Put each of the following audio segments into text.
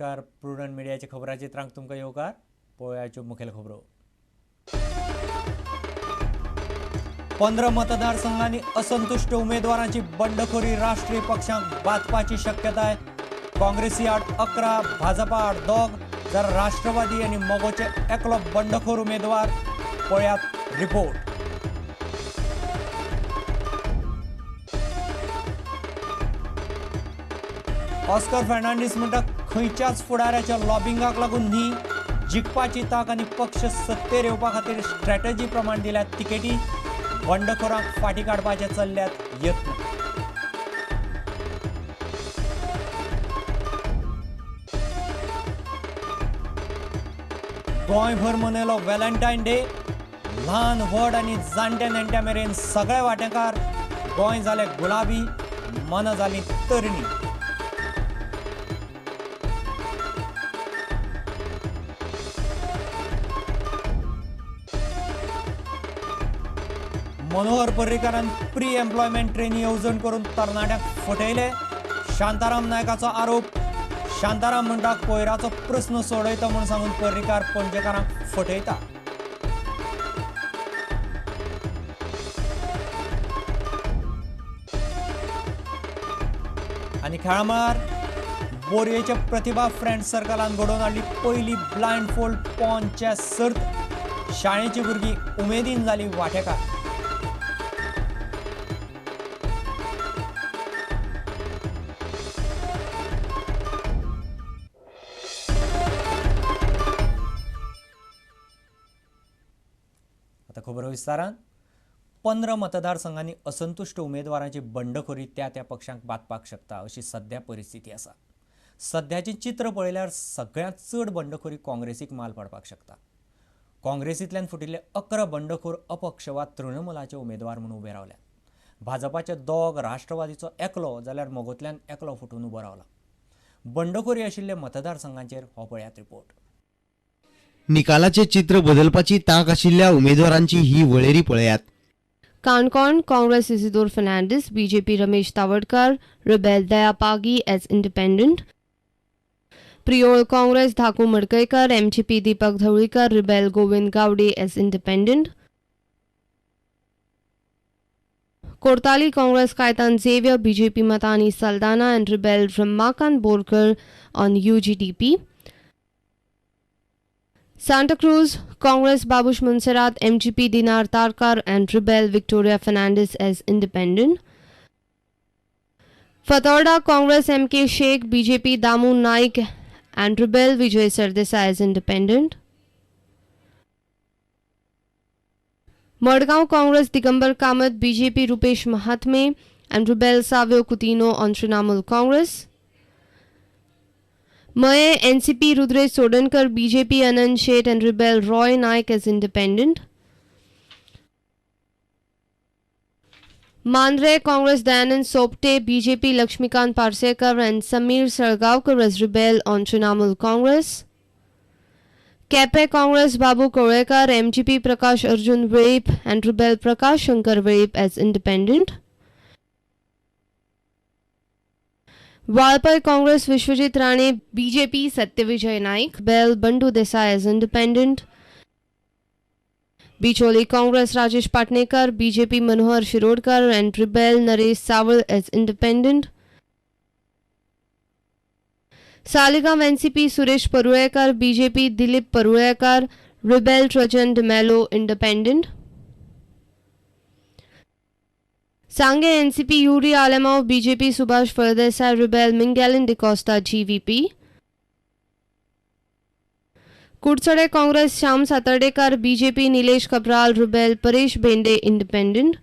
नमस्कार. प्रुडंट मिडियाच्या खबराचित्रांक तुमकां येवकार. पळोवयाच्यो मुखेल खबरो. 15 मतदारसंघांनी असंतुष्ट उमेदवारांची बंडखोरी. राष्ट्रीय पक्षांक बादपाची शक्यताय. काँग्रेसी आड 11, भाजपा आड 2, तर राष्ट्रवादी आनी मोगोचे एकलो बंडखोर उमेदवार. पळयात रिपोर्ट. ऑस्कर फर्नांडीस म्हणटा खंयच्याच फुडाऱ्याच्या लॉबिंगाक लागून न्ही, जिखपाची ताक आनी पक्ष सत्तेर येवपा खातीर स्ट्रॅटजी प्रमाण दिल्यात तिकेटी. बंडखोरांक फाटीं काडपाचे चल्ल्यात यत्न. गोंयभर मनयलो व्हॅलेंटायन डे. ल्हान व्हड आनी जाणट्या नेणट्या मेरेन सगळे वांटेकार. गोंय जालें गुलाबी, मनां जालीं तरणी. मनोहर पर्रीकारान प्री एम्प्लॉयमेंट ट्रेनी येवजण करून तरणाट्यांक फटयले. शांताराम नायकाचो आरोप. शांताराम म्हणटा कोयराचो प्रस्न सोडयता म्हूण सांगून पर्रीकार पणजेकारांक फटयता. आनी खेळा मळार बोरयेच्या प्रतिभा फ्रेंड्स सर्कलान घडोवन हाडली पयली ब्लायंड फोल्ड पोंचच्या सर्त. शाळेची भुरगीं उमेदीन जालीं वांटेकार. आता खबर विस्तारान. 15 मतदारसंघांनी असंतुष्ट उमेदवारांची बंडखोरी त्या पक्षांक बादपाक शकता अशी सध्या परिस्थिती आसा. सध्याचे चित्र पळयल्यार सगळ्यांत चड बंडखोरी काँग्रेसीक माल पडपाक शकता. काँग्रेसींतल्यान फुटिल्ले 11 बंडखोर अपक्ष वा तृणमुलाचे उमेदवार म्हणून उबे रावल्यात. भाजपाचे 2, राष्ट्रवादीचो एकलो जाल्यार मोगोंतल्यान एकलो फुटून उबो रावला. बंडखोरी आशिल्ले मतदारसंघांचेर हो पळयात रिपोर्ट. निकालाचे चित्र बदलपाची तांक आशिल्ल्या उमेदवारांची ही वळेरी पळयात. Canacona Congress Isidore Fernandes, BJP Ramesh Tawadkar, rebel Daya Pagi as independent. Priol Congress Dhaku Madkaikar, MGP Deepak Dhavalikar, rebel Govind Gaude as independent. Cortalim Congress Caitan Xavier, BJP Matanhy Saldanha and rebel Ramakant Borkar on UGDP. Santa Cruz, Congress Babush Monserrat, MGP Dinar Tarkar and Rebel Victoria Fernandez as independent. Fatorda, Congress MK Sheikh, BJP Damu Naik and Rebel Vijay Sardesai as independent. Madgaon Congress Digambar Kamath, BJP Rupesh Mahatme and Rebel Savio Coutinho on Trinamool Congress. Maye NCP Rudresh Sodankar, BJP Anand Sheth and Rebel Roy Naik as independent. Mandre Congress Dayanand Sopte, BJP Lakshmikant Parsekar and Samir Sargaonkar as Rebel on Trinamool Congress. Kepe Congress Babu Korekar, MGP Prakash Arjun Vaip and Rebel Prakash Shankar Vaip as independent. Valpoi Congress Vishwajit Rane, BJP Satyavijay Naik, rebel Bandu Desai as independent. Bicholim Congress Rajesh Patnekar, BJP Manohar Shirodkar and rebel Naresh Sawal as independent. Saligao NCP Suresh Parulekar, BJP Dilip Parulekar, rebel Trajan D'Mello independent. Sanguem NCP Yuri Alemao, BJP Subhash Phaldesai, rebel Mingelin D'Costa GVP. कुडचडे Congress Shyam Satardekar, BJP Nilesh Cabral, rebel Paresh Bende independent.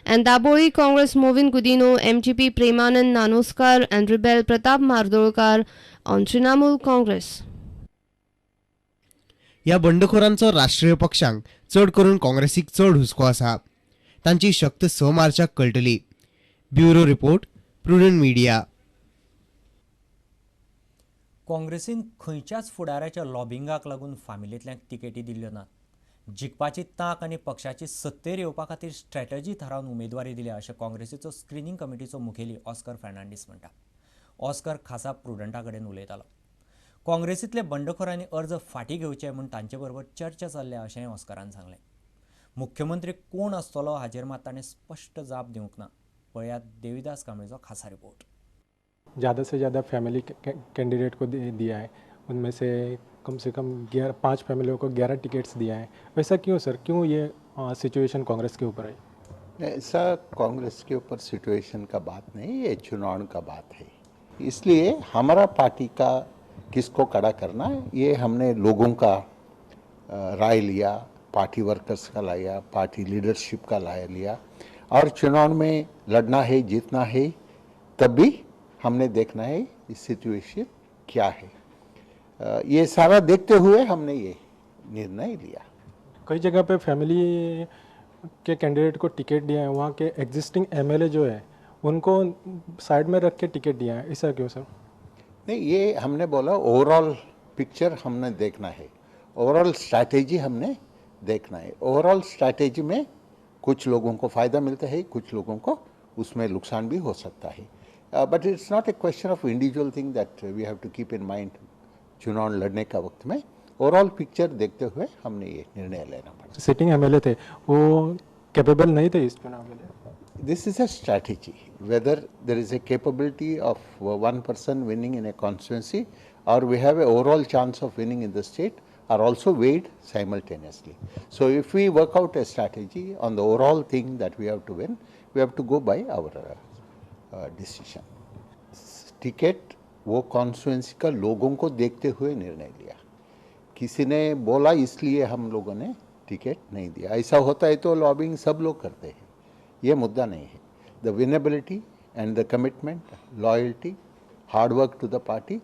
And Dabolim Congress Mauvin Godinho, MGP Premanand नानोस्कर and rebel Pratap Mardolkar on Trinamool Congress. या बंडखोरांचो राष्ट्रीय पक्षांक चड करून काँग्रेसीक चड हुस्को आसा. तांची शक्त 6 मार्चाक कळटली. Bureau report, prudent media. काँग्रेसीन खंयच्याच फुडाऱ्याच्या लॉबिंगाक लागून फामिलींतल्यांक तिकेटी दिल्ल्यो नात. जिखपाची तांक आनी पक्षाची सत्तेर येवपा खातीर स्ट्रॅटजी थारावन उमेदवारी दिल्या अशें काँग्रेसीचो स्क्रिनींग कमिटीचो मुखेली ऑस्कर फर्नांडीस म्हणटा. ऑस्कर खासा प्रुडंटा कडेन उलयतालो. काँग्रेसींतले बंडखोरांनी अर्ज फाटीं घेवचे म्हूण तांचे बरोबर चर्चा चल्ल्या अशेंय ऑस्करान सांगलें. मुख्यमंत्री कोण आसतलो हाचेर मात ताणें स्पश्ट जाप दिवंक ना. पळयात देविदास कांबळेचो खासा रिपोर्ट. ज़्यादा से ज़्यादा फैमिली कैंडिडेट को दिया है, उनमें से कम 5 फैमिलियों को 11 टिकट्स दिया है. वैसा क्यों सर, क्यों ये सिचुएशन कांग्रेस के ऊपर है? ऐसा कांग्रेस के ऊपर सिचुएशन का बात नहीं, ये चुनाव का बात है. इसलिए हमारा पार्टी का किसको खड़ा करना है, ये हमने लोगों का राय लिया, पार्टी वर्कर्स का लाया, पार्टी लीडरशिप का लिया और चुनाव में लड़ना है, जीतना है, तब भी हमने देखना है इस सिचुएशन क्या है. ये सारा देखते हुए हमने ये निर्णय लिया. कई जगह पे फैमिली के कैंडिडेट को टिकट दिया है, वहाँ के एग्जिस्टिंग एमएलए जो है उनको साइड में रख के टिकट दिया है, ऐसा क्यों सर? नहीं, ये हमने बोला ओवरऑल पिक्चर हमने देखना है, ओवरऑल स्ट्रैटेजी हमने देखना है. ओवरऑल स्ट्रैटेजी में कुछ लोगों को फ़ायदा मिलता है, कुछ लोगों को उसमें नुकसान भी हो सकता है. But it's not a question of individual thing that we have to keep in mind. चुनाव लड़ने का वक्त में ओवरऑल पिक्चर देखते हुए हमने ये निर्णय लेना पड़ा. सिटिंग एमएलए थे, वो कैपेबल नहीं थे इस चुनाव के लिए. This is a strategy. Whether there is a capability of one person winning in a constituency or we have an overall chance of winning in the state are also weighed simultaneously. So if we work out a strategy on the overall thing that we have to win, we have to go by our decision. Ticket वो constituency का लोगों को देखते हुए निर्णय लिया. किसी ने बोला इसलिए हम लोगों ने टिकट नहीं दिया. ऐसा होता है तो लॉबिंग सब लोग करते हैं, ये मुद्दा नहीं है. The winnability and the commitment, loyalty, hard work to the party,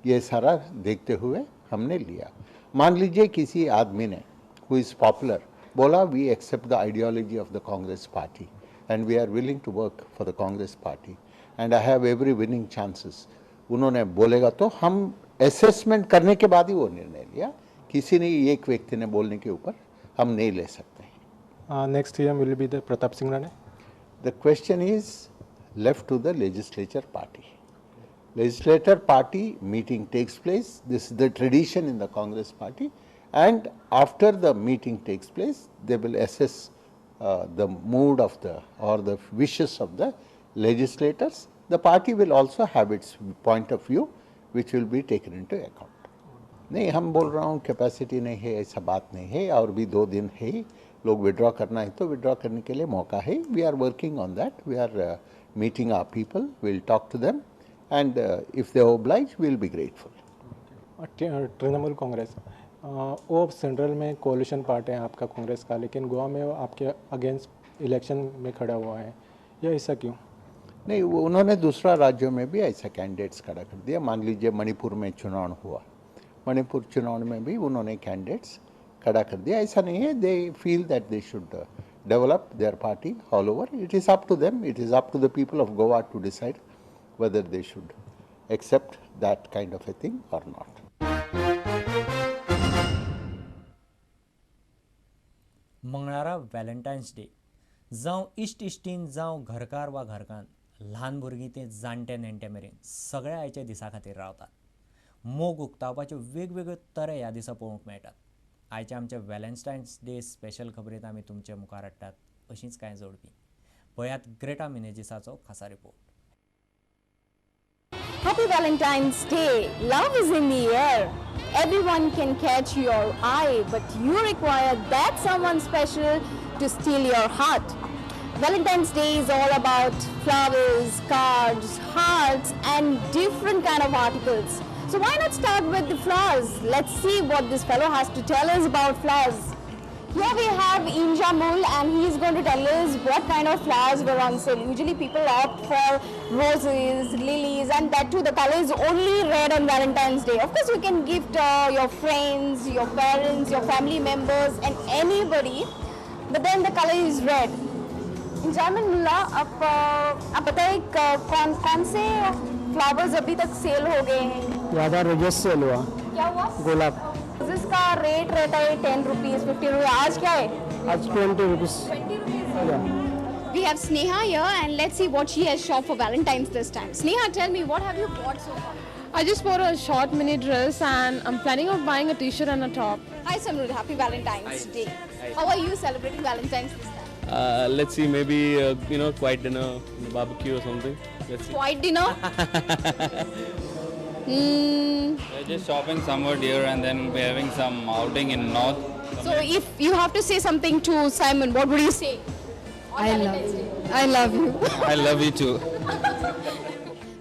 ये सारा देखते हुए हमने लिया. मान लीजिए किसी आदमी ने हु इज़ पॉपुलर बोला we accept the ideology of the Congress party and we are willing to work for the Congress party and I have every winning chances, उन्होंने बोलेगा तो हम असेसमेंट करने के बाद ही वो निर्णय लिया. किसी ने एक व्यक्ति ने बोलने के ऊपर हम नहीं ले सकते. Next CM will be the Pratap Singh Rane. The question is left to the legislature party. Legislature party meeting takes place. This is the tradition in the Congress party, and after the meeting takes place, they will assess the mood of the wishes of the legislators. The party will also have its point of view, which will be taken into account. नहीं, हम बोल रहा हूँ capacity नहीं है, ऐसा बात नहीं है. और भी 2 दिन है, लोग विड्रॉ करना है तो विड्रॉ करने के लिए मौका है. We are working on that. We are meeting our people, will talk to them and if they oblige we will be grateful. Trinamool Congress वो सेंट्रल में कोalition पार्ट है आपका कांग्रेस का, लेकिन गोवा में वो आपके अगेंस्ट इलेक्शन में खड़ा हुआ है, या ऐसा क्यों? नहीं, वो उन्होंने दूसरा राज्यों में भी ऐसा कैंडिडेट्स खड़ा कर दिया. मान लीजिए मणिपुर में चुनाव हुआ, मणिपुर चुनाव में भी उन्होंने कैंडिडेट्स खड़ा कर दिया. ऐसा नहीं है. They feel that they should develop their party all over. It is up to them, it is up to the people of Goa to decide whether they should accept that kind of a thing or not. मंगळारा व्हॅलेंटायन्स day. जावं इश्ट इश्टीन, जावं घरकार वा घरकान, ल्हान भुरगीं ते जाणटे नेणटे मेरेन सगळे आयच्या दिसा खातीर रावतात. मोग उक्तावपाच्यो वेगवेगळ्यो तरे ह्या दिसा पळोवंक मेळटात. आयच्या आमच्या व्हॅलेंटायन्स डे स्पेशल खबरीत आमी तुमचे मुखार हाडटात अशींच कांय जोडपी. पळयात ग्रेटा मिनेजिसाचो खासा report. Happy Valentine's Day. Love is in the air. Everyone can catch your eye, but you require that someone special to steal your heart. Valentine's Day is all about flowers, cards, hearts, and different kind of articles. So why not start with the flowers? Let's see what this fellow has to tell us about flowers. Here we have Injamul, and he is going to tell us what kind of flowers were on sale. Usually people opt for roses, lilies, and that too the color is only red on Valentine's Day. Of course you can gift your friends, your parents, your family members and anybody, but then the color is red. Injamul Mullah, आप बताइए कौन से flowers अभी तक cell हो गए हैं? ज़्यादा रोजेस सेल हुआ. क्या हुआ? गुलाब. इसका रेट रहता है 10 रुपीज़, 50 रुपीज़. आज क्या है? आज 20 rupees. 20 rupees. We have Sneha here, and let's see what she has shopped for Valentine's this time. Sneha, tell me, what have you bought so far? I just bought a short mini dress and I'm planning on buying a t-shirt and a top. Hi Samrudh, happy Valentine's Day. How are you celebrating Valentine's this time? Let's see, maybe quiet dinner, barbecue or something. Let's see. Quiet dinner? Just shopping somewhere dear, and then we'll be having some outing in north. So if you have to say something to Simon, what would you say? I love you. I love you. I love you too.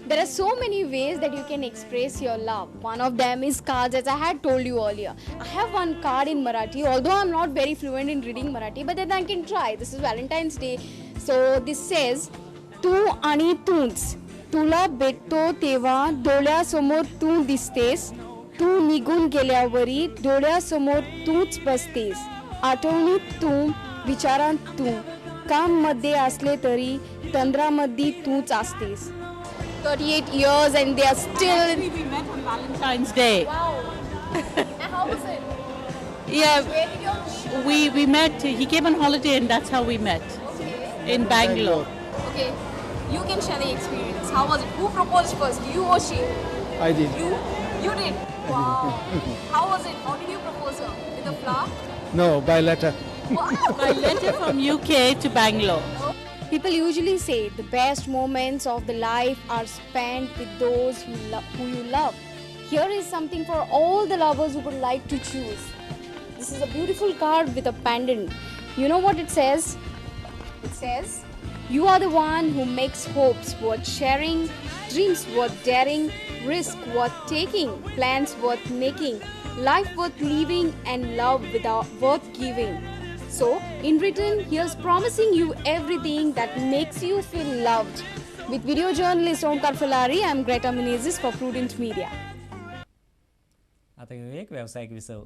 There are so many ways that you can express your love. One of them is cards, as I had told you earlier. I have one card in Marathi, although I'm not very fluent in reading Marathi, but then I can try. This is Valentine's Day. So this says, तू आणि तूच, तुला भेटतो तेव्हा डोळ्यासमोर तू दिसतेस, तू निघून गेल्यावरी डोळ्यासमोर तूच बसतेस, आठवणीत तू, विचारात तू, काम मध्ये असले तरी तंद्रामध्ये तूच असतेस. 38 years and they are still. We met on Valentine's Day. Wow. And how was it? Yeah, Where did you? we met. He came on holiday and that's how we met Okay. in Bangalore. Okay. You can share the experience. How was it? Who proposed first? You or she? I did. You did. Wow. How was it? How did you propose her? With a flower? No, by letter. Wow. By letter from UK to Bangalore. People usually say the best moments of the life are spent with those who you love. Here is something for all the lovers who would like to choose. This is a beautiful card with a pendant. You know what it says? It says, you are the one who makes hopes worth sharing, dreams worth daring, risk worth taking, plans worth making, life worth living, and love worth giving. So, in return, here's promising you everything that makes you feel loved. With video journalist Omkar Falari, I'm Greta Menezes for Prudent Media. आता एक व्यावसायिक विसव